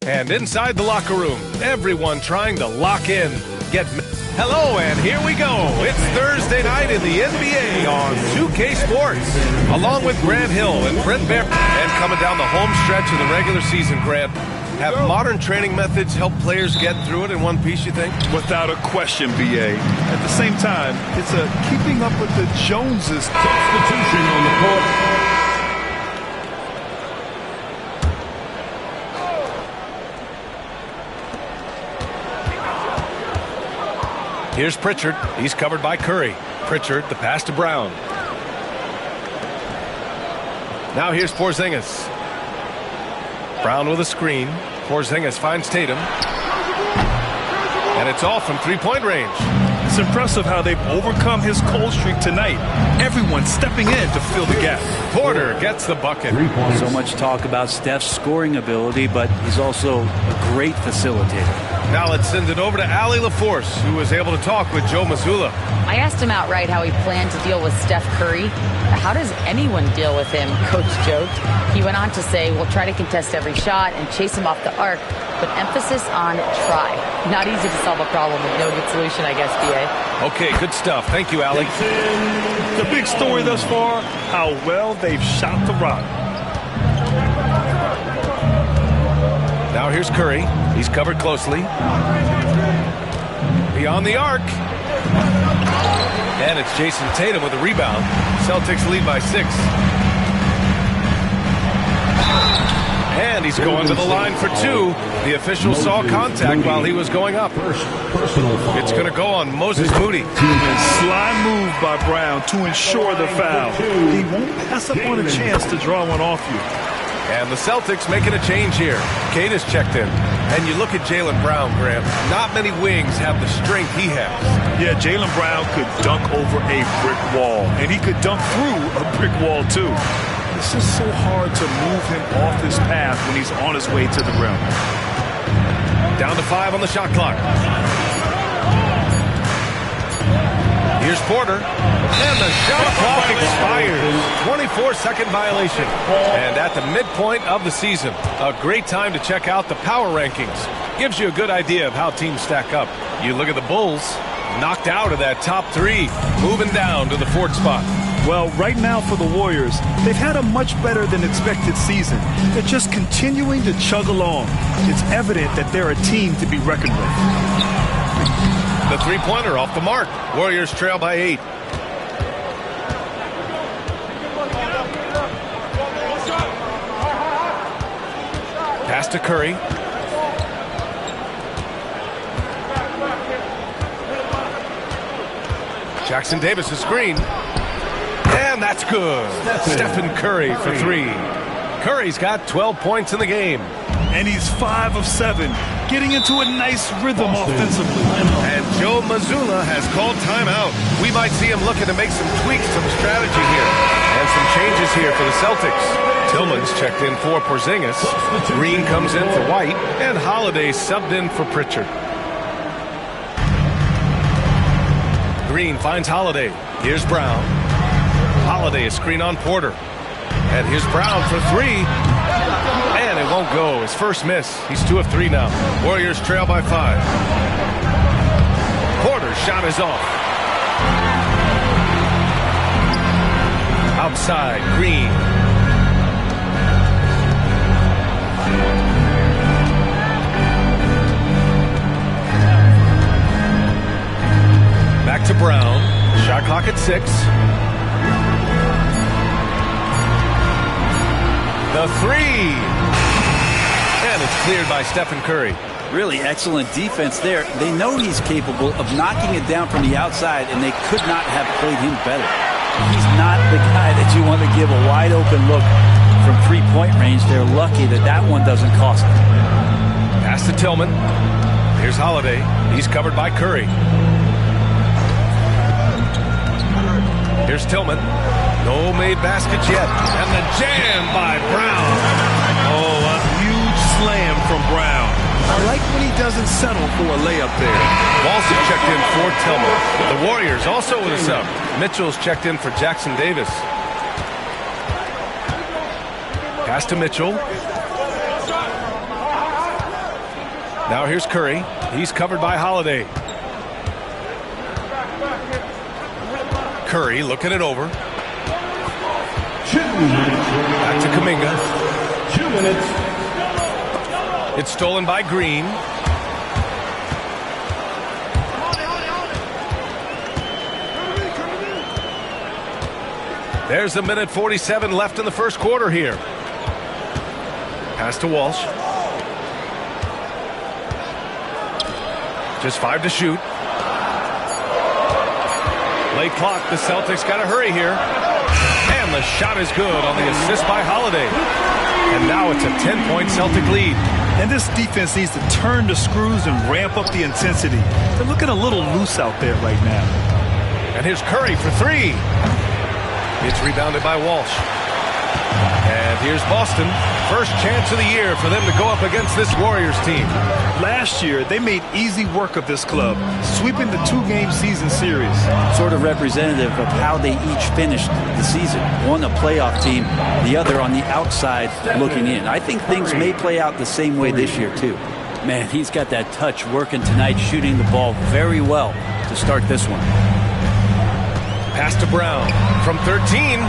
And inside the locker room, everyone trying to lock in. Hello, and here we go. It's Thursday night in the NBA on 2K Sports. Along with Grant Hill and Brent Bear. And coming down the home stretch of the regular season, Grant. Have modern training methods helped players get through it in one piece, you think? Without a question, B.A. At the same time, it's a keeping up with the Joneses. Substitution on the court. Here's Pritchard. He's covered by Curry. Pritchard, the pass to Brown. Now here's Porzingis. Brown with a screen. Porzingis finds Tatum. And it's off from three-point range. It's impressive how they've overcome his cold streak tonight. Everyone stepping in to fill the gap. Porter gets the bucket. So much talk about Steph's scoring ability, but he's also a great facilitator. Now let's send it over to Allie LaForce, who was able to talk with Joe Mazzulla. I asked him outright how he planned to deal with Steph Curry. How does anyone deal with him, Coach joked. He went on to say, we'll try to contest every shot and chase him off the arc, but emphasis on try. Not easy to solve a problem with no good solution, I guess, B.A. Okay, good stuff. Thank you, Allie. The big story thus far, how well they've shot the rock. Now here's Curry. He's covered closely. Beyond the arc. And it's Jason Tatum with a rebound. Celtics lead by 6. And he's going to the line for 2. The official saw contact while he was going up. It's going to go on Moses Moody. Sly move by Brown to ensure the foul. He won't pass up on a chance to draw one off you. And the Celtics making a change here. Cade is checked in. And you look at Jaylen Brown, Graham. Not many wings have the strength he has. Yeah, Jaylen Brown could dunk over a brick wall. And he could dunk through a brick wall, too. It's just so hard to move him off his path when he's on his way to the rim. Down to 5 on the shot clock. Here's Porter. And the shot clock expires. 24-second violation. And at the midpoint of the season, a great time to check out the power rankings. Gives you a good idea of how teams stack up. You look at the Bulls, knocked out of that top 3, moving down to the 4th spot. Well, right now for the Warriors, they've had a much better than expected season. They're just continuing to chug along. It's evident that they're a team to be reckoned with. The three-pointer off the mark. Warriors trail by 8. Pass to Curry. Jackson Davis, a screen. And that's good. Stephen Curry for 3. Curry's got 12 points in the game. And he's 5 of 7, getting into a nice rhythm offensively. And Joe Mazzulla has called timeout. We might see him looking to make some tweaks to the strategy here. And some changes here for the Celtics. Tillman's checked in for Porzingis. Green comes in for White. And Holiday subbed in for Pritchard. Green finds Holiday. Here's Brown. Holiday is screen on Porter. And here's Brown for 3. And it won't go. His first miss. He's 2 of 3 now. Warriors trail by 5. Porter's shot is off. Outside, Green. Back to Brown. Shot clock at 6. The 3. And it's cleared by Stephen Curry. Really excellent defense there. They know he's capable of knocking it down from the outside, and they could not have played him better. He's not the guy that you want to give a wide-open look from three-point range. They're lucky that that one doesn't cost them. Pass to Tillman. Here's Holiday. He's covered by Curry. Here's Tillman. No made baskets yet. And the jam by Brown. Oh, a huge slam from Brown. I like when he doesn't settle for a layup there. Walson checked in for Tillman. The Warriors also with a sub. Mitchell's checked in for Jackson Davis. Pass to Mitchell. Now here's Curry. He's covered by Holiday. Curry looking it over. 2 minutes. Back to Kuminga. 2 minutes. It's stolen by Green. There's a minute 47 left in the first quarter here. Pass to Walsh. Just 5 to shoot. Late clock. The Celtics got to hurry here. And the shot is good on the assist by Holiday. And now it's a 10-point Celtic lead. And this defense needs to turn the screws and ramp up the intensity. They're looking a little loose out there right now. And here's Curry for 3. It's rebounded by Walsh. And here's Boston. First chance of the year for them to go up against this Warriors team. Last year, they made easy work of this club, sweeping the 2-game season series. Sort of representative of how they each finished the season. One a playoff team, the other on the outside looking in. I think things may play out the same way this year, too. Man, he's got that touch working tonight, shooting the ball very well to start this one. Pass to Brown from 13.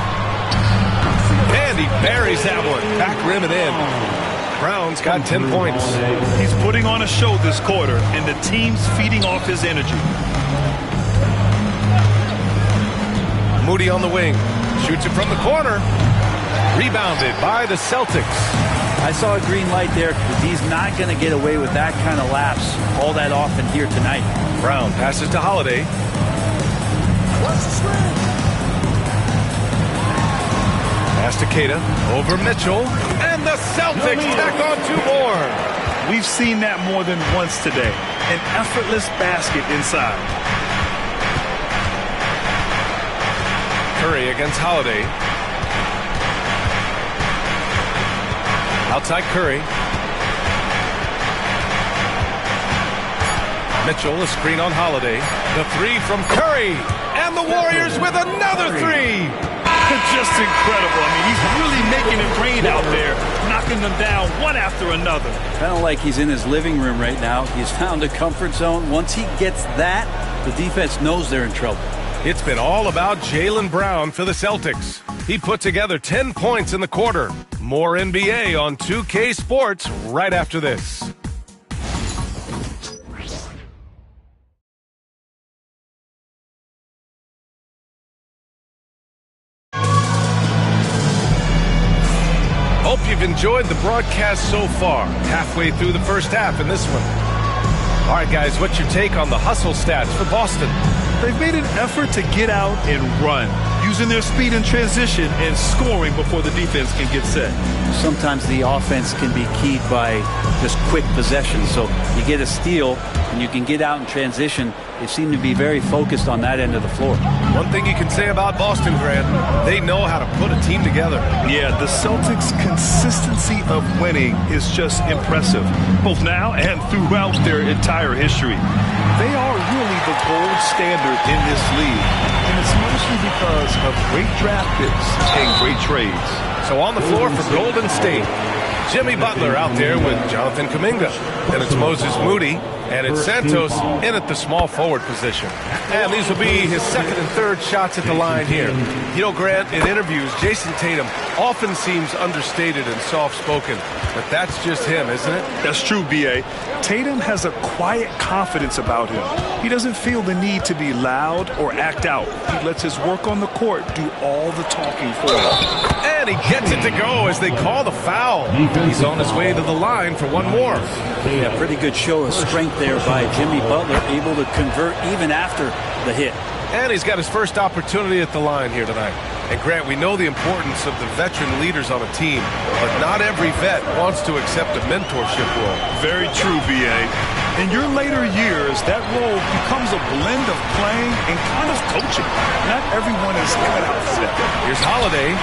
And he buries that one. Back rim and in. Brown's got 10 points. He's putting on a show this quarter, and the team's feeding off his energy. Moody on the wing. Shoots it from the corner. Rebounded by the Celtics. I saw a green light there. He's not going to get away with that kind of lapse all that often here tonight. Brown passes to Holiday. Pass to Keita, over Mitchell, and the Celtics tack on 2 more. We've seen that more than once today. An effortless basket inside. Curry against Holiday. Outside Curry. Mitchell, a screen on Holiday. The 3 from Curry, and the Warriors with another 3. Just incredible. I mean, he's really making it rain out there, knocking them down one after another. Kind of like he's in his living room right now. He's found a comfort zone. Once he gets that, the defense knows they're in trouble. It's been all about Jaylen Brown for the Celtics. He put together 10 points in the quarter. More NBA on 2K Sports right after this. Hope you've enjoyed the broadcast so far. Halfway through the first half in this one. All right, guys, what's your take on the hustle stats for Boston? They've made an effort to get out and run, using their speed in transition and scoring before the defense can get set. Sometimes the offense can be keyed by just quick possession. So you get a steal and you can get out in transition. They seem to be very focused on that end of the floor. One thing you can say about Boston, Grant, they know how to put a team together. Yeah, the Celtics' consistency of winning is just impressive, both now and throughout their entire history. They are really the gold standard in this league, and it's mostly because of great draft picks and great trades. So on the floor for Golden State, Jimmy Butler out there with Jonathan Kuminga. Then it's Moses Moody, and it's Santos in at the small forward position. And these will be his second and third shots at the line here. You know, Grant, in interviews, Jason Tatum often seems understated and soft-spoken, but that's just him, isn't it? That's true, B.A. Tatum has a quiet confidence about him. He doesn't feel the need to be loud or act out. He lets his work on the court do all the talking for him. And he gets it to go as they call the foul. He's on his way to the line for one more. Yeah, pretty good show of strength there by Jimmy Butler, able to convert even after the hit. And he's got his first opportunity at the line here tonight. And Grant, we know the importance of the veteran leaders on a team, but not every vet wants to accept a mentorship role. Very true, B.A. In your later years, that role becomes a blend of playing and kind of coaching. Not everyone is cut out for that. Here's Holiday.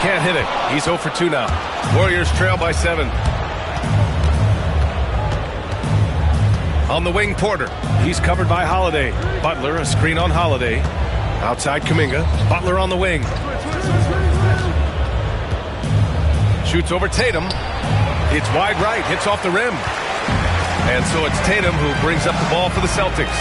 Can't hit it. He's 0 for 2 now. Warriors trail by 7. On the wing, Porter. He's covered by Holiday. Butler, a screen on Holiday. Outside Kuminga. Butler on the wing. Shoots over Tatum. It's wide right. Hits off the rim. And so it's Tatum who brings up the ball for the Celtics.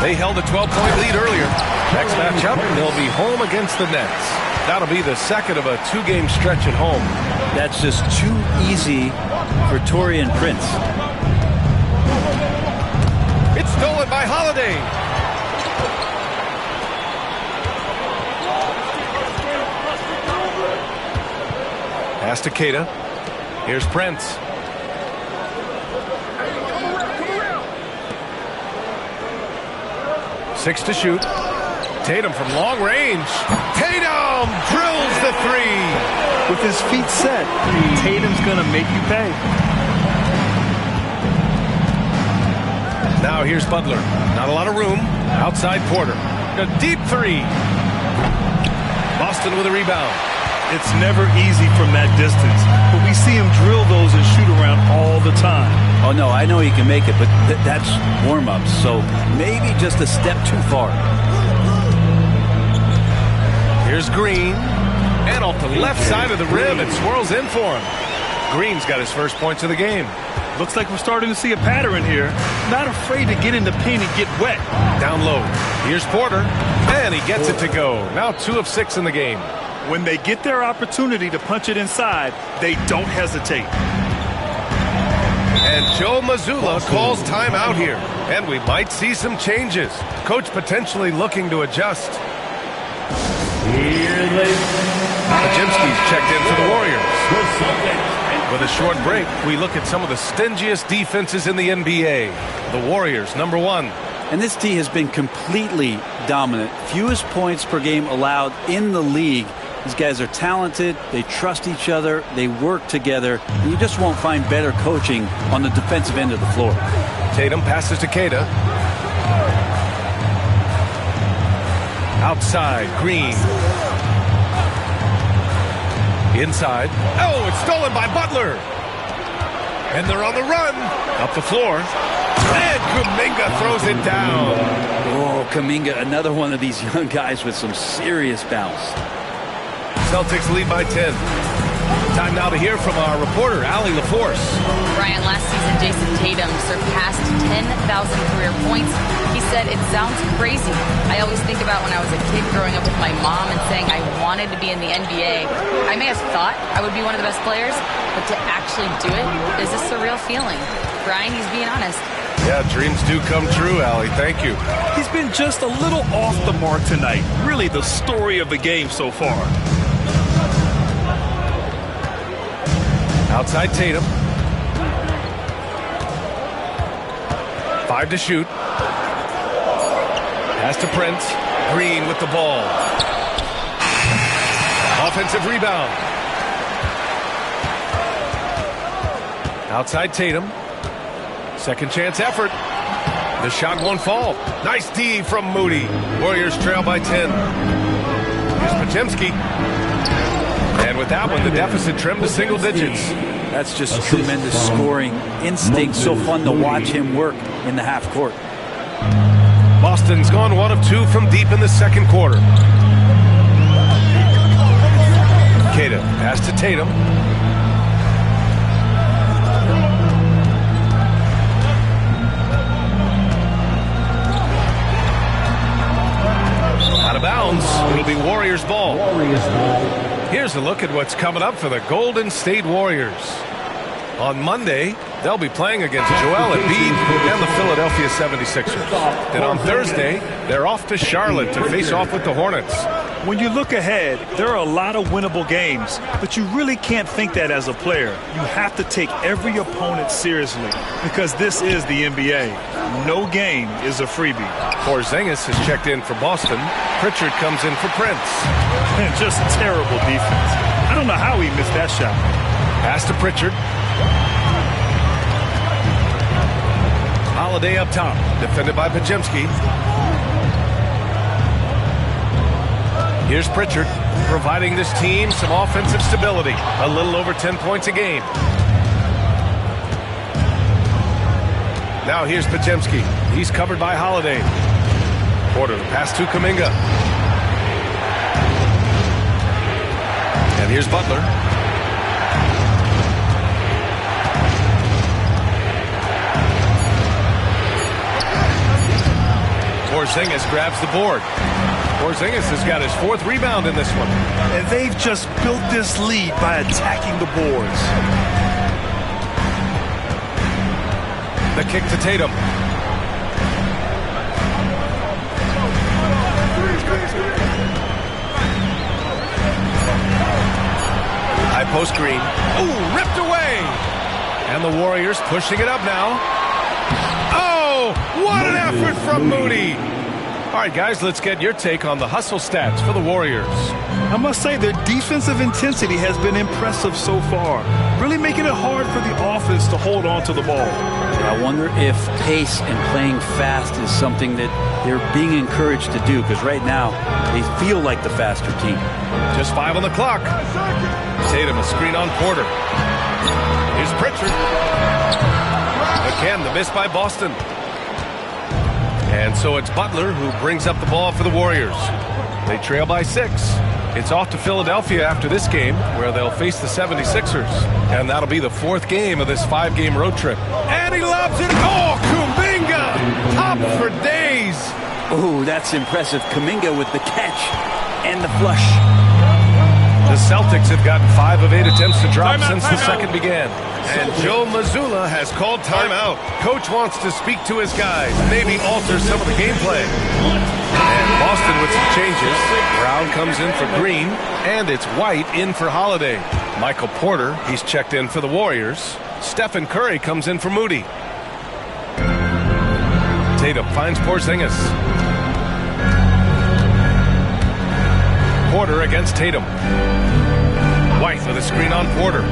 They held a 12-point lead earlier. Next matchup, they'll be home against the Nets. That'll be the second of a two-game stretch at home. That's just too easy for Taurean Prince. It's stolen by Holiday. Pass to Keita. Here's Prince. Six to shoot. Tatum from long range. Tatum drills the three. With his feet set, Tatum's going to make you pay. Now here's Butler. Not a lot of room. Outside Porter. A deep three. Boston with a rebound. It's never easy from that distance, but we see him drill those and shoot around all the time. Oh, no, I know he can make it, but that's warm-ups, so maybe just a step too far. Here's Green. And off the left side of the rim, it swirls in for him. Green's got his first points of the game. Looks like we're starting to see a pattern here. Not afraid to get in the paint and get wet. Down low. Here's Porter. And he gets it to go. Now 2 of 6 in the game. When they get their opportunity to punch it inside, they don't hesitate. And Joe Mazzulla calls timeout here. And we might see some changes. Coach potentially looking to adjust. Pajimski's checked in for the Warriors. With a short break, we look at some of the stingiest defenses in the NBA. The Warriors, number 1. And this D has been completely dominant. Fewest points per game allowed in the league. These guys are talented. They trust each other. They work together. And you just won't find better coaching on the defensive end of the floor. Tatum passes to Keita. Outside, Green. Inside. Oh, it's stolen by Butler. And they're on the run. Up the floor. And Kuminga throws it down. Oh, Kuminga, another one of these young guys with some serious bounce. Celtics lead by 10. Time now to hear from our reporter, Allie LaForce. Brian, last season, Jason Tatum surpassed 10,000 career points. He said, it sounds crazy. I always think about when I was a kid growing up with my mom and saying I wanted to be in the NBA. I may have thought I would be one of the best players, but to actually do it is a surreal feeling. Brian, he's being honest. Yeah, dreams do come true, Allie. Thank you. He's been just a little off the mark tonight. Really the story of the game so far. Outside Tatum. 5 to shoot. Pass to Prince. Green with the ball. Offensive rebound. Outside Tatum. Second chance effort. The shot won't fall. Nice D from Moody. Warriors trail by 10. Here's Pajimski. And with that one, the deficit trimmed to single digits. That's just tremendous scoring instinct. So fun to watch him work in the half court. Boston's gone 1 of 2 from deep in the second quarter. Keita pass to Tatum. Out of bounds. It'll be Warriors ball. Here's a look at what's coming up for the Golden State Warriors. On Monday, they'll be playing against Joel Embiid and the Philadelphia 76ers. Then on Thursday, they're off to Charlotte to face off with the Hornets. When you look ahead, there are a lot of winnable games, but you really can't think that as a player. You have to take every opponent seriously because this is the NBA. No game is a freebie. Porzingis has checked in for Boston. Pritchard comes in for Prince. And just terrible defense. I don't know how he missed that shot. Pass to Pritchard. Holiday up top, defended by Pajimski. Here's Pritchard, providing this team some offensive stability. A little over 10 points a game. Now here's Pajimski. He's covered by Holiday. Porter, the pass to Kuminga. And here's Butler. Porzingis grabs the board. Porzingis has got his 4th rebound in this one. And they've just built this lead by attacking the boards. The kick to Tatum. High post Green. Ooh, ripped away. And the Warriors pushing it up now. Oh, what an effort from Moody. All right, guys, let's get your take on the hustle stats for the Warriors. I must say their defensive intensity has been impressive so far, really making it hard for the offense to hold on to the ball. I wonder if pace and playing fast is something that they're being encouraged to do, because right now they feel like the faster team. Just 5 on the clock. Tatum, a screen on Porter. Here's Pritchard. Again, the miss by Boston. And so it's Butler who brings up the ball for the Warriors. They trail by 6. It's off to Philadelphia after this game, where they'll face the 76ers. And that'll be the 4th game of this 5-game road trip. And he lobs it. Oh, Kuminga! Top for days. Oh, that's impressive. Kuminga with the catch and the flush. The Celtics have gotten 5 of 8 attempts to drop since the second began. And Joe Mazzulla has called timeout. Coach wants to speak to his guys, maybe alter some of the gameplay. And Boston with some changes. Brown comes in for Green, and it's White in for Holiday. Michael Porter, he's checked in for the Warriors. Stephen Curry comes in for Moody. Tatum finds Porzingis. Porter against Tatum. White with a screen on Porter.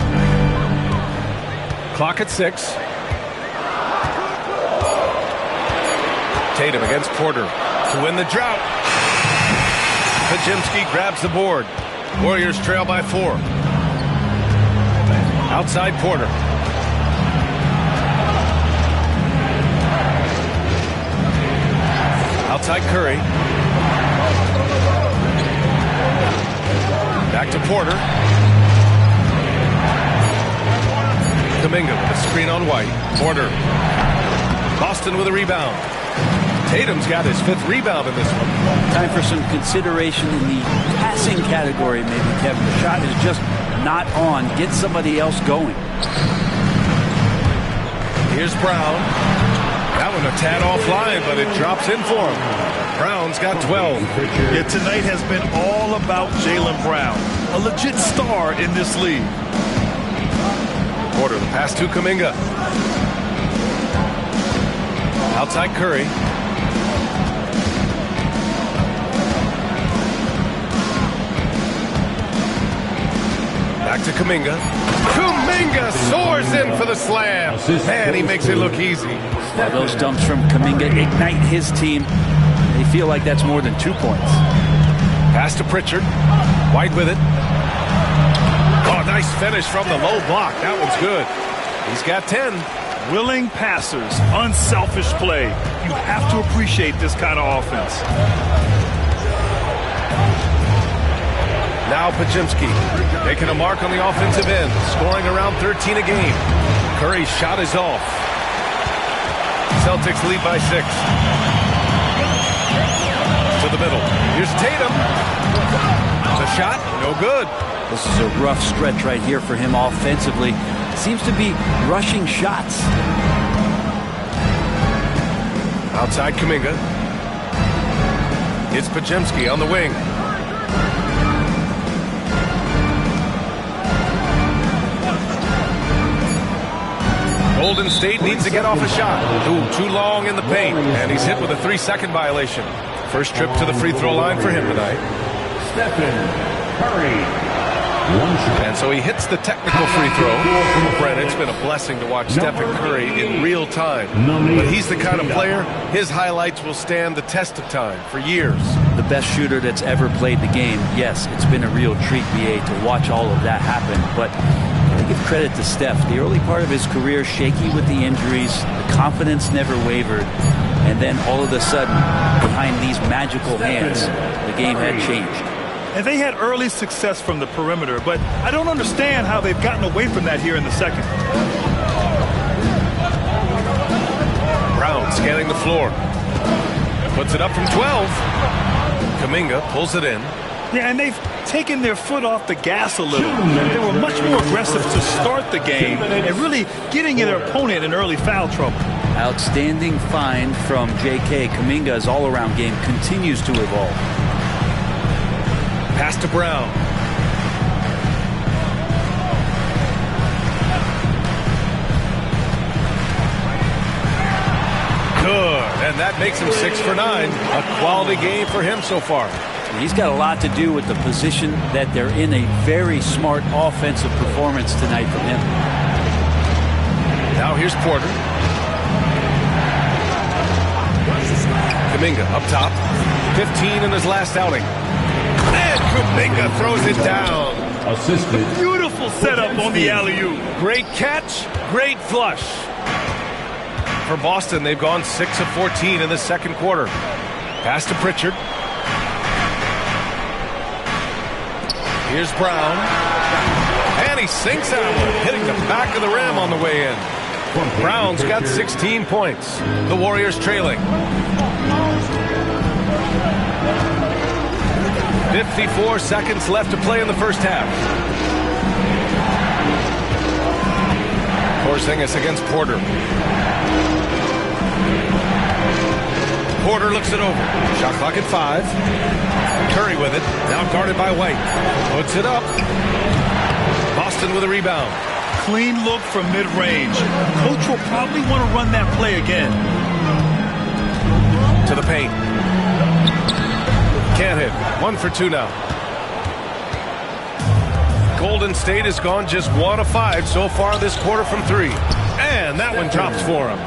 Clock at 6. Tatum against Porter to win the drought. Podziemski grabs the board. Warriors trail by 4. Outside Porter. Outside Curry. Back to Porter. Kuminga with a screen on White. Porter. Boston with a rebound. Tatum's got his 5th rebound in this one. Time for some consideration in the passing category, maybe, Kevin. The shot is just not on. Get somebody else going. Here's Brown. That one a tad offline, but it drops in for him. Brown's got 12. Yeah, tonight has been all about Jaylen Brown, a legit star in this league. Porter, the pass to Kuminga. Outside Curry. Back to Kuminga. Kuminga soars in for the slam. Man, he makes it look easy. Well, those dumps from Kuminga ignite his team. They feel like that's more than 2 points. Pass to Pritchard. White with it. Oh, nice finish from the low block. That one's good. He's got 10. Willing passers, unselfish play. You have to appreciate this kind of offense. Now Podziemski making a mark on the offensive end, scoring around 13 a game. Curry's shot is off. Celtics lead by 6. To the middle. Here's Tatum. The shot, no good. This is a rough stretch right here for him offensively. Seems to be rushing shots. Outside Kuminga. It's Podziemski on the wing. Golden State needs to get off a shot. Ooh, too long in the paint. And he's hit with a 3-second violation. First trip to the free throw line for him tonight. Stephen Curry. And so he hits the technical free throw. Brent, it's been a blessing to watch Stephen Curry in real time. But he's the kind of player, his highlights will stand the test of time for years. The best shooter that's ever played the game. Yes, it's been a real treat, BA, to watch all of that happen. But I give credit to Steph. The early part of his career, shaky with the injuries. The confidence never wavered. And then all of a sudden, behind these magical hands, the game had changed. And they had early success from the perimeter, but I don't understand how they've gotten away from that here in the second. Brown scanning the floor. Puts it up from 12. Kuminga pulls it in. Yeah, and they've taken their foot off the gas a little. They were much more aggressive to start the game and really getting their opponent in early foul trouble. Outstanding find from J.K. Kuminga's all-around game continues to evolve. Pass to Brown. Good, and that makes him 6 for 9. A quality game for him so far. He's got a lot to do with the position that they're in. A very smart offensive performance tonight from him. Now here's Porter. Kuminga up top. 15 in his last outing. And Kuminga throws it down. Assisted. Beautiful setup on the alley-oop. Great catch, great flush. For Boston, they've gone 6 of 14 in the second quarter. Pass to Pritchard. Here's Brown. And he sinks that one, hitting the back of the rim on the way in. Brown's got 16 points. The Warriors trailing. 54 seconds left to play in the first half. Porzingis against Porter. Porter looks it over. Shot clock at 5. Curry with it. Now guarded by White. Puts it up. Boston with a rebound. Clean look from mid-range. Coach will probably want to run that play again. To the paint. Can't hit. 1 for 2 now. Golden State has gone just 1 of 5 so far this quarter from 3. And that one drops for him.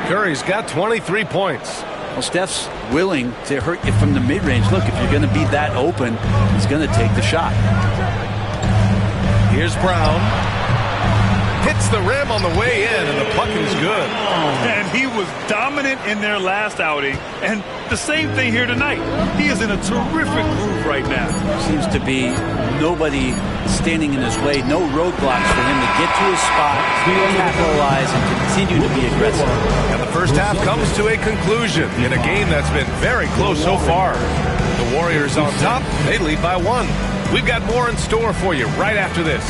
Curry's got 23 points. Well, Steph's willing to hurt you from the mid-range. Look, if you're going to be that open, he's going to take the shot. Here's Brown. Hits the rim on the way in, and the puck is good. And he was dominant in their last outing. And the same thing here tonight. He is in a terrific groove right now. Seems to be nobody standing in his way. No roadblocks for him to get to his spot, capitalize, and continue to be aggressive. And the first half comes to a conclusion in a game that's been very close so far. The Warriors on top. They lead by 1. We've got more in store for you right after this.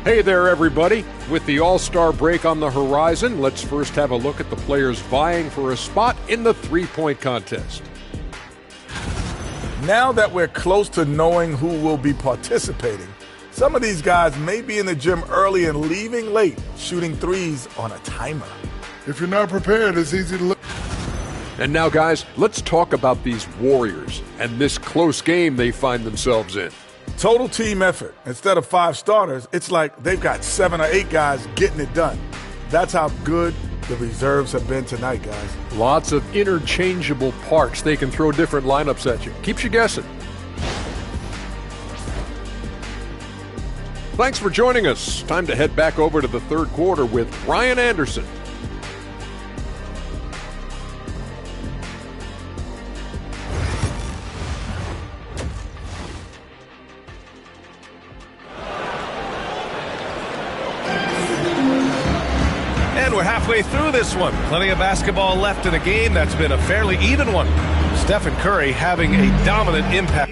Hey there, everybody. With the All-Star break on the horizon, let's first have a look at the players vying for a spot in the three-point contest. Now that we're close to knowing who will be participating, some of these guys may be in the gym early and leaving late, shooting threes on a timer. If you're not prepared, it's easy to look. And now, guys, let's talk about these Warriors and this close game they find themselves in. Total team effort. Instead of 5 starters, it's like they've got 7 or 8 guys getting it done. That's how good the reserves have been tonight, guys. Lots of interchangeable parts. They can throw different lineups at you. Keeps you guessing. Thanks for joining us. Time to head back over to the third quarter with Brian Anderson. We're halfway through this one. Plenty of basketball left in a game that's been a fairly even one. Stephen Curry having a dominant impact.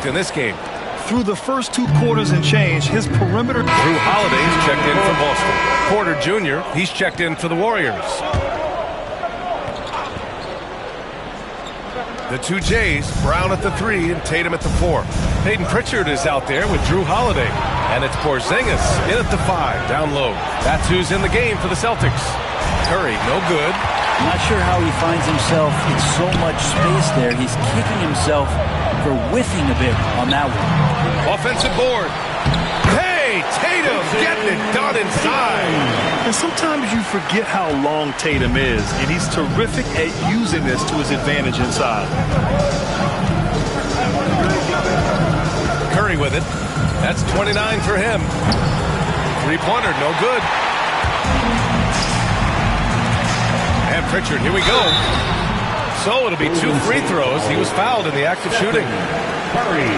impact in this game. Through the first 2 quarters and change, his perimeter... Drew Holiday's checked in for Boston. Porter Jr., he's checked in for the Warriors. The 2 Jays, Brown at the 3 and Tatum at the 4. Peyton Pritchard is out there with Drew Holiday. And it's Porzingis in at the 5, down low. That's who's in the game for the Celtics. Curry, no good. I'm not sure how he finds himself in so much space there. He's kicking himself for whiffing a bit on that one. Offensive board. Hey, Tatum getting it done inside. And sometimes you forget how long Tatum is, and he's terrific at using this to his advantage inside. Curry with it. That's 29 for him. Three-pointer, no good. And Pritchard, here we go. So it'll be 2 free throws. He was fouled in the act of shooting. Curry,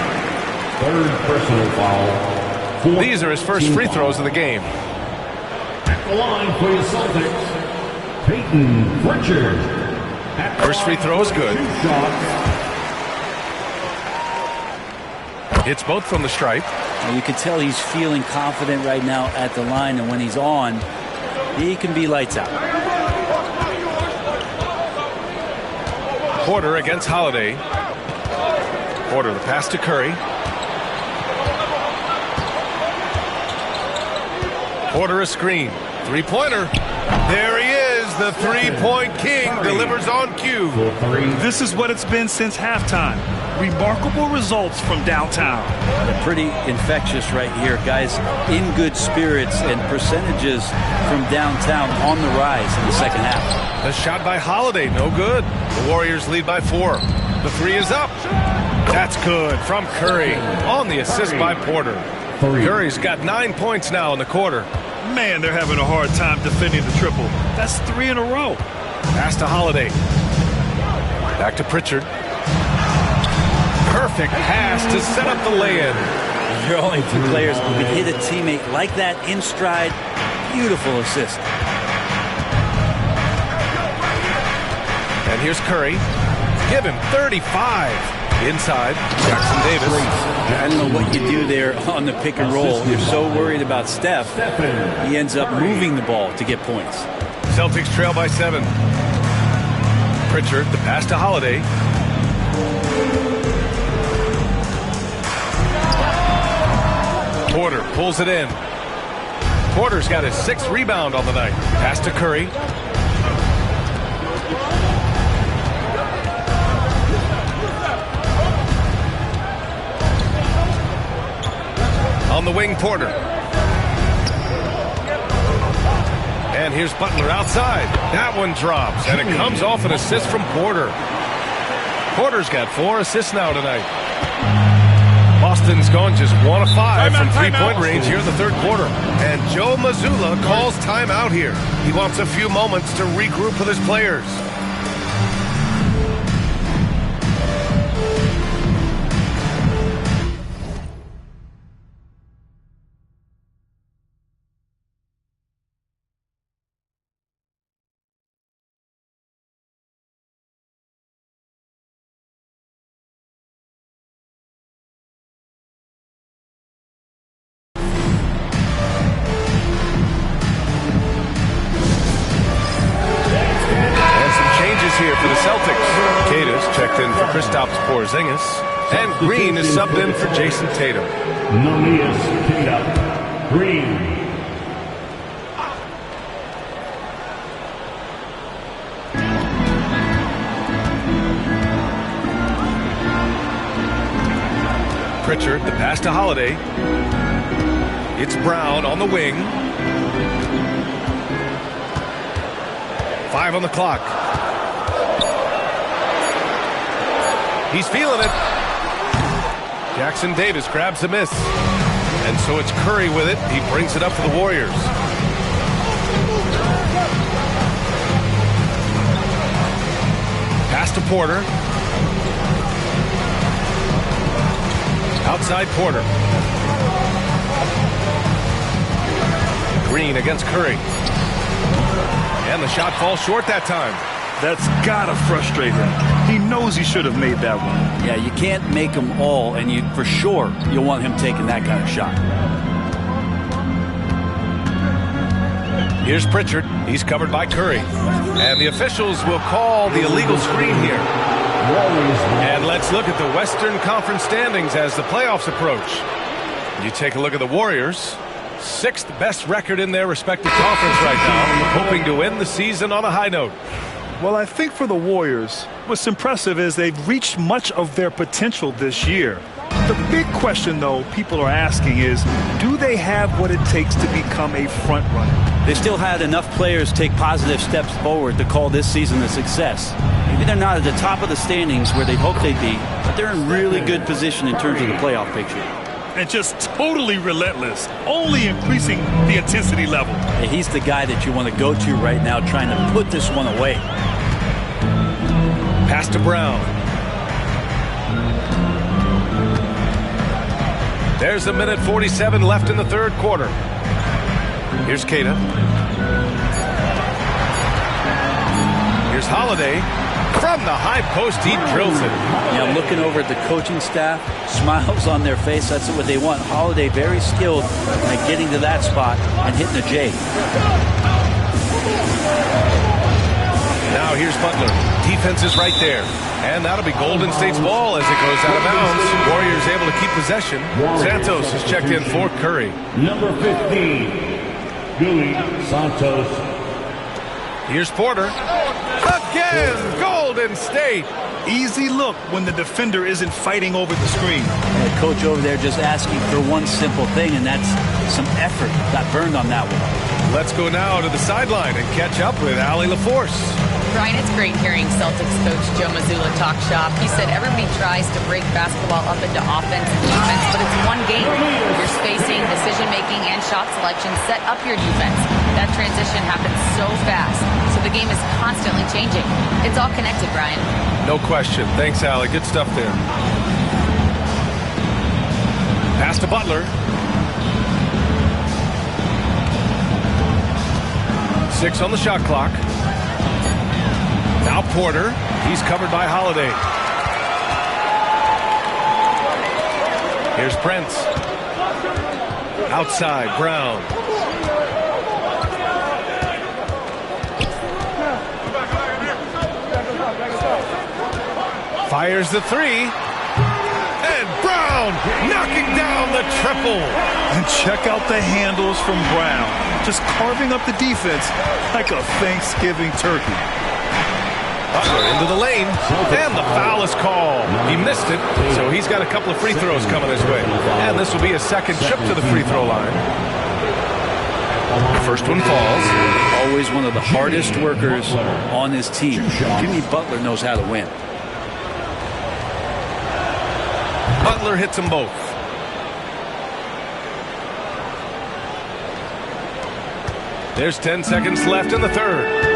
3rd personal foul. These are his first free throws of the game. At the line for the Celtics, Peyton Pritchard. First free throw is good. 2 shots. Hits both from the stripe. You can tell he's feeling confident right now at the line, and when he's on, he can be lights out. Porter against Holiday. Porter, the pass to Curry. Porter a screen. Three-pointer. There he is. The three-point king delivers on cue. This is what it's been since halftime. Remarkable results from downtown. They're pretty infectious right here. Guys in good spirits, and percentages from downtown on the rise in the second half. The shot by Holiday, no good. The Warriors lead by 4. The 3 is up. That's good from Curry on the assist by Porter. Curry's got 9 points now in the quarter. Man, they're having a hard time defending the triple. That's 3 in a row. Pass to Holiday. Back to Pritchard. Perfect pass to set up the lay-in. There are only 2 players who can hit a teammate like that in stride. Beautiful assist. And here's Curry. Give him 35. Inside, Jackson Davis. I don't know what you do there on the pick and roll. You're so worried about Steph. He ends up moving the ball to get points. Celtics trail by 7. Pritchard, the pass to Holiday. Porter pulls it in. Porter's got his 6th rebound on the night. Pass to Curry. On the wing, Porter. And here's Butler outside. That one drops, and it comes off an assist from Porter. Porter's got 4 assists now tonight. Boston's gone just 1 of 5 from 3-point range here in the 3rd quarter. And Joe Mazzulla calls timeout here. He wants a few moments to regroup with his players. Here for the Celtics. Kata's checked in for Kristaps Porzingis. And Green is subbed in for Jason Tatum. Namias Tatum. Green. Pritchard, the pass to Holiday. It's Brown on the wing. 5 on the clock. He's feeling it. Jackson Davis grabs a miss. And so it's Curry with it. He brings it up for the Warriors. Pass to Porter. Outside Porter. Green against Curry. And the shot falls short that time. That's gotta frustrate him. He knows he should have made that one. Yeah, you can't make them all, and for sure you'll want him taking that kind of shot. Here's Pritchard. He's covered by Curry. And the officials will call the illegal screen here. And let's look at the Western Conference standings as the playoffs approach. You take a look at the Warriors. 6th best record in their respective conference right now, hoping to end the season on a high note. Well, I think for the Warriors, what's impressive is they've reached much of their potential this year. The big question, though, people are asking is, do they have what it takes to become a front runner? They still had enough players take positive steps forward to call this season a success. Maybe they're not at the top of the standings where they'd hoped they'd be, but they're in really good position in terms of the playoff picture. And just totally relentless, only increasing the intensity level. And he's the guy that you want to go to right now, trying to put this one away. Pass to Brown. There's a minute 47 left in the third quarter. Here's Keita. Here's Holiday. From the high post, he drills it. Yeah, looking over at the coaching staff, smiles on their face. That's what they want. Holiday very skilled at getting to that spot and hitting a J. Now here's Butler. Defense is right there. And that'll be Golden State's ball as it goes out of bounds. Warriors able to keep possession. Santos has checked in for Curry. Number 15, Gui Santos. Here's Porter. Again, Golden State. Easy look when the defender isn't fighting over the screen. And the coach over there just asking for one simple thing, and that's some effort. Got burned on that one. Let's go now to the sideline and catch up with Allie LaForce. Brian, it's great hearing Celtics coach Joe Mazzulla talk shop. He said everybody tries to break basketball up into offense and defense, but it's one game. Your spacing, decision-making, and shot selection set up your defense. That transition happens so fast, so the game is constantly changing. It's all connected, Brian. No question. Thanks, Allie. Good stuff there. Pass to Butler. 6 on the shot clock. Now Porter. He's covered by Holiday. Here's Prince. Outside, Brown. Fires the three. And Brown knocking down the triple. And check out the handles from Brown. Just carving up the defense like a Thanksgiving turkey. Butler into the lane, and the foul is called. He missed it, so he's got a couple of free throws coming his way. And this will be a second trip to the free throw line. The first one falls. Always one of the hardest workers on his team. Jimmy Butler knows how to win. Butler hits them both. There's 10 seconds left in the third.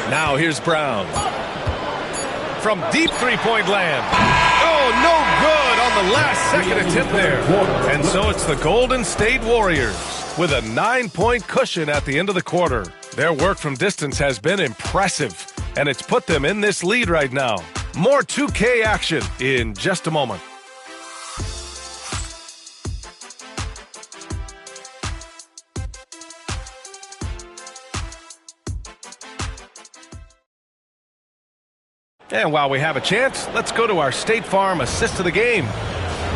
Now here's Brown. From deep three-point land. Oh, no good on the last second attempt there. And so it's the Golden State Warriors with a 9-point cushion at the end of the quarter. Their work from distance has been impressive, and it's put them in this lead right now. More 2K action in just a moment. And while we have a chance, let's go to our State Farm assist of the game.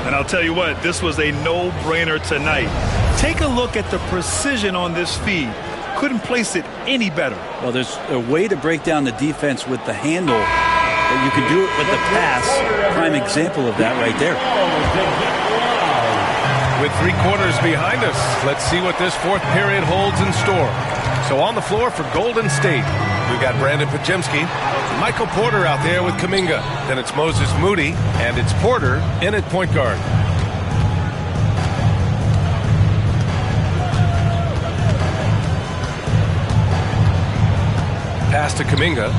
And I'll tell you what, this was a no-brainer tonight. Take a look at the precision on this feed. Couldn't place it any better. Well, there's a way to break down the defense with the handle, but you can do it with the pass. Prime example of that right there. With 3 quarters behind us, let's see what this fourth period holds in store. So on the floor for Golden State, we've got Brandon Pajemski, Michael Porter out there with Kuminga. Then it's Moses Moody, and it's Porter in at point guard. Pass to Kuminga.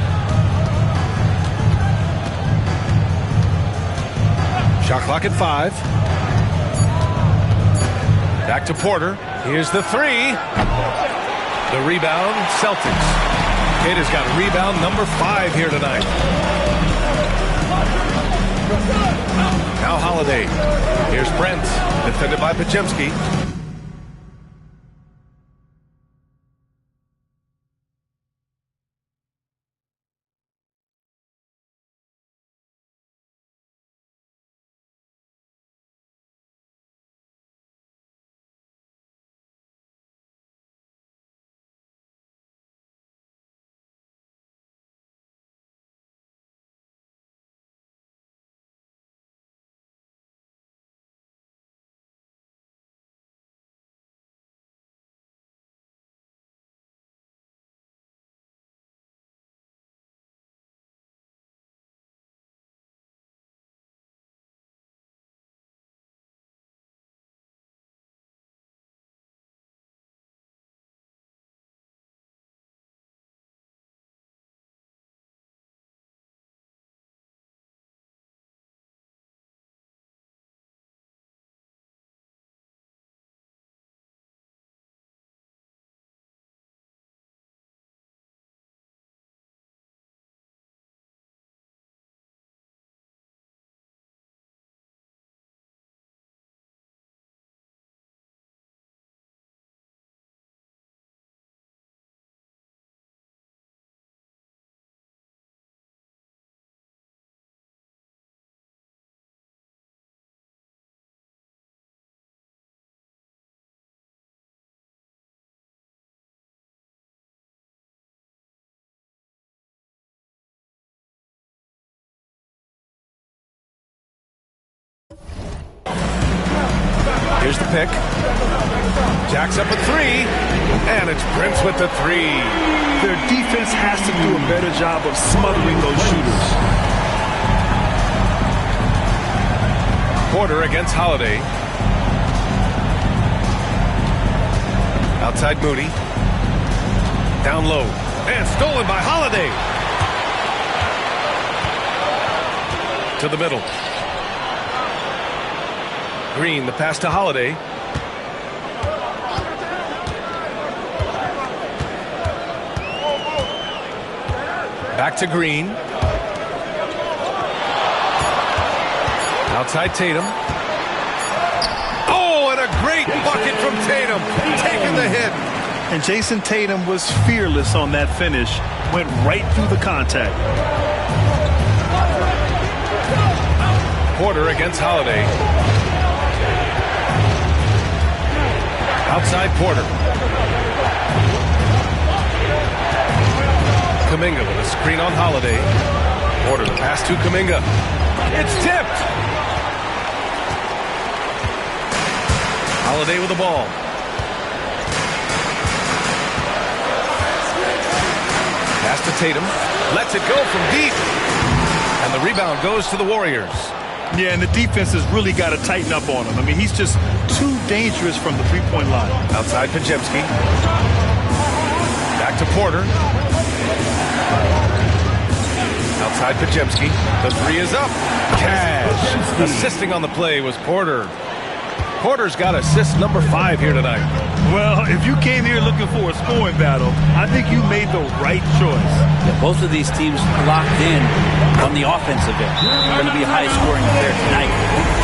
Shot clock at 5. Back to Porter. Here's the 3. The rebound, Celtics. Kate has got rebound number 5 here tonight. Now Holiday. Here's Brent, defended by Pajemski. Here's the pick. Jacks up a 3, and it's Prince with the 3. Their defense has to do a better job of smothering those shooters. Porter against Holiday. Outside Moody. Down low. And stolen by Holiday. To the middle. Green, the pass to Holiday. Back to Green. Outside Tatum. Oh, and a great bucket from Tatum. Taking the hit. And Jason Tatum was fearless on that finish. Went right through the contact. Porter against Holiday. Outside Porter. Kuminga with a screen on Holiday. Porter the pass to Kuminga. It's tipped. Holiday with the ball. Pass to Tatum. Lets it go from deep. And the rebound goes to the Warriors. Yeah, and the defense has really got to tighten up on him. I mean, he's just too dangerous from the three-point line. Outside Pajemski. Back to Porter. Outside Pajemski. The 3 is up. Cash. Assisting on the play was Porter. Porter's got assist number 5 here tonight. Well, if you came here looking for a scoring battle, I think you made the right choice. Yeah, both of these teams locked in on the offensive end. It's going to be a high-scoring affair tonight.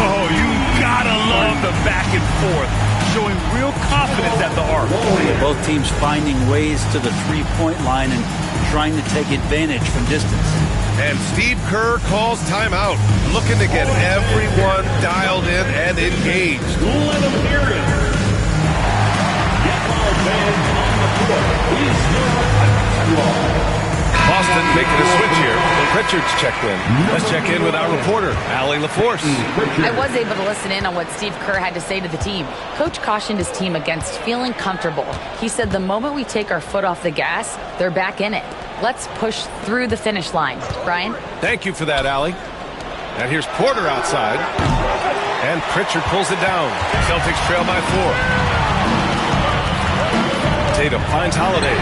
Oh, you gotta love the back and forth, showing real confidence at the arc. Both teams finding ways to the three-point line and trying to take advantage from distance. And Steve Kerr calls timeout, looking to get everyone dialed in and engaged. Let them hear it. Get all fans on the court. Please Boston making a switch here. Pritchard's checked in. Let's check in with our reporter, Allie LaForce. I was able to listen in on what Steve Kerr had to say to the team. Coach cautioned his team against feeling comfortable. He said the moment we take our foot off the gas, they're back in it. Let's push through the finish line. Brian? Thank you for that, Allie. And here's Porter outside. And Pritchard pulls it down. Celtics trail by 4. Tatum finds Holiday.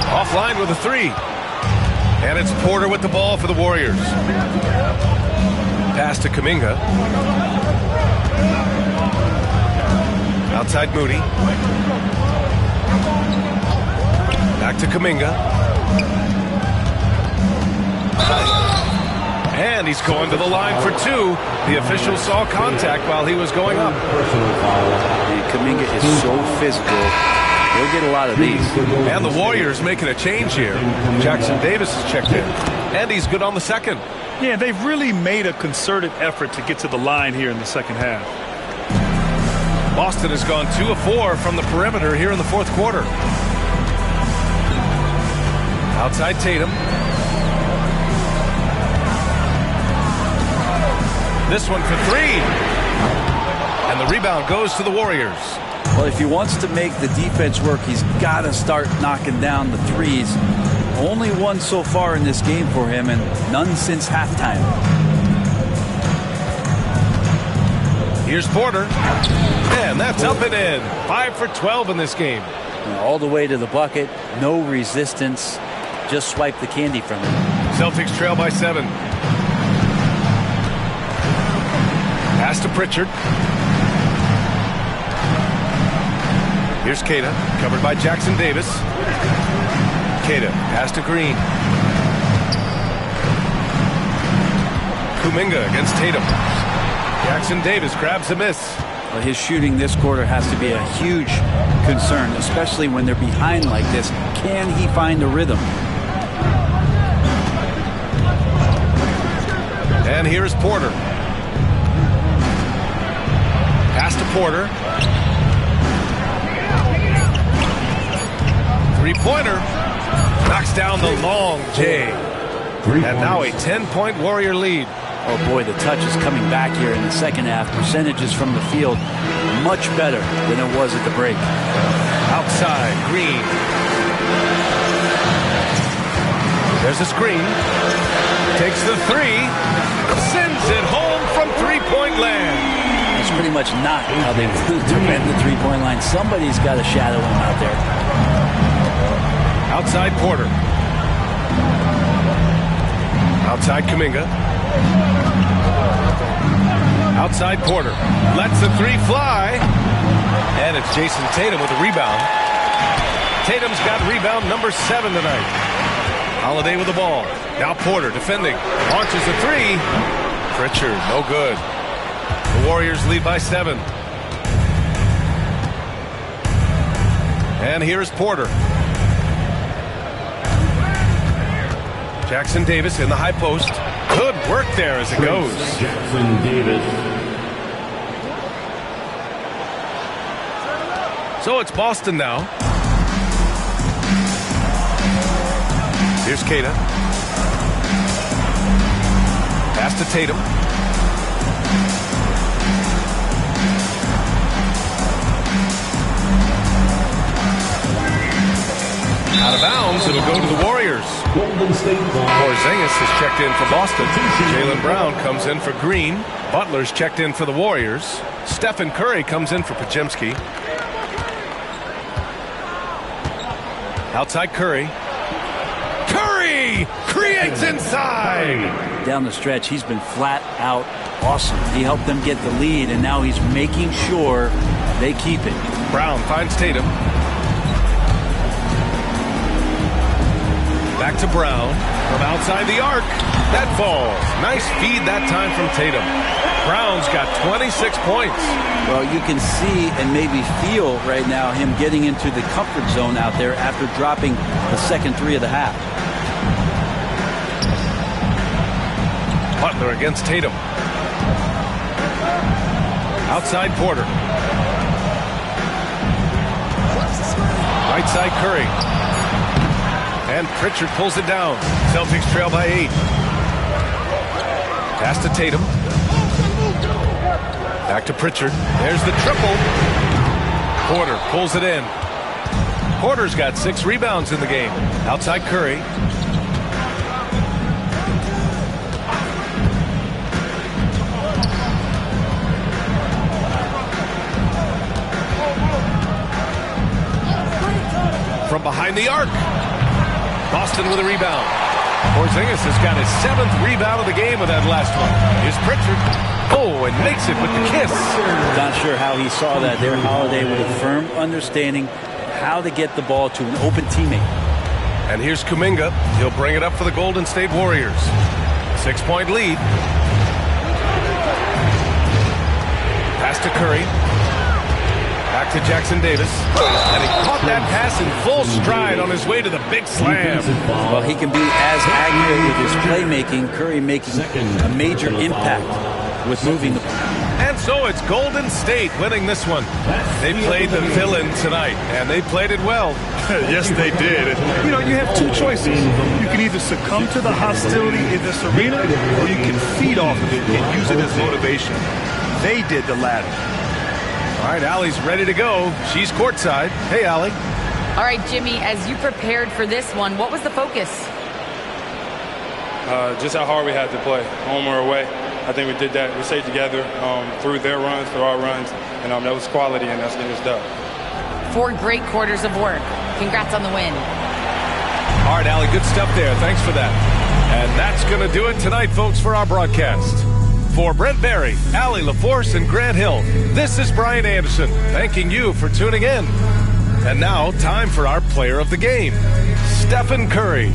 Offline with a 3. And it's Porter with the ball for the Warriors. Pass to Kuminga. Outside Moody. Back Back to Kuminga. And he's going to the line for two. The official saw contact while he was going up. And Kuminga is so physical. He'll get a lot of these. And the Warriors making a change here. Jackson Davis has checked in. And he's good on the second. Yeah, they've really made a concerted effort to get to the line here in the second half. Boston has gone 2 of 4 from the perimeter here in the fourth quarter. Outside Tatum. This one for three. And the rebound goes to the Warriors. Well, if he wants to make the defense work, he's got to start knocking down the threes. Only one so far in this game for him, and none since halftime. Here's Porter. And that's up and in. 5 for 12 in this game. All the way to the bucket. No resistance. Just swipe the candy from him. Celtics trail by 7. Pass to Pritchard. Here's Queta, covered by Jackson Davis. Queta, pass to Green. Kuminga against Tatum. Jackson Davis grabs the miss. Well, his shooting this quarter has to be a huge concern, especially when they're behind like this. Can he find a rhythm? And here's Porter. Pass to Porter. Three-pointer. Knocks down the long J. And now a 10-point Warrior lead. Oh boy, the touch is coming back here in the second half. Percentages from the field much better than it was at the break. Outside, Green. There's a screen. Takes the three. Sends it home from three-point land. It's pretty much not how they defend the three-point line. Somebody's got to shadow him out there. Outside Porter. Outside Kuminga. Outside Porter. Lets the three fly. And it's Jason Tatum with a rebound. Tatum's got rebound number 7 tonight. Holiday with the ball. Now Porter defending. Launches a three. Pritchard, no good. The Warriors lead by 7. And here's Porter. Jackson Davis in the high post. Good work there as it goes. Jackson Davis. So it's Boston now. Here's Queta. Pass to Tatum. Out of bounds, it'll go to the Warriors. Golden State Porzingis has checked in for Boston. Jaylen Brown comes in for Green. Butler's checked in for the Warriors. Stephen Curry comes in for Podziemski. Outside Curry. Curry creates inside. Down the stretch, he's been flat out awesome. He helped them get the lead, and now he's making sure they keep it. Brown finds Tatum. Back to Brown from outside the arc. That falls. Nice feed that time from Tatum. Brown's got 26 points. Well, you can see and maybe feel right now him getting into the comfort zone out there after dropping the second three of the half. Butler against Tatum. Outside Porter. Right side Curry. And Pritchard pulls it down. Celtics trail by 8. Pass to Tatum. Back to Pritchard. There's the triple. Porter pulls it in. Porter's got 6 rebounds in the game. Outside Curry. From behind the arc. Boston with a rebound. Porzingis has got his 7th rebound of the game with that last one. Here's Pritchard. Oh, and makes it with the kiss. Not sure how he saw that there. Holiday with a firm understanding how to get the ball to an open teammate. And here's Kuminga. He'll bring it up for the Golden State Warriors. 6-point lead. Pass to Curry. Back to Jackson Davis. And he caught that pass in full stride on his way to the big slam. Well, he can be as accurate with his playmaking. Curry making a major impact with moving the ball. And so it's Golden State winning this one. They played the villain tonight, and they played it well. Yes, they did. And, you have two choices. You can either succumb to the hostility in this arena, or you can feed off of it and use it as motivation. They did the latter. All right, Allie's ready to go. She's courtside. Hey, Allie. All right, Jimmy, as you prepared for this one, what was the focus? Just how hard we had to play, home or away. I think we did that. We stayed together through their runs, through our runs, and that was quality, and that's getting us done. 4 great quarters of work. Congrats on the win. All right, Allie, good stuff there. Thanks for that. And that's going to do it tonight, folks, for our broadcast. For Brent Barry, Allie LaForce, and Grant Hill, this is Brian Anderson, thanking you for tuning in. And now, time for our player of the game, Stephen Curry.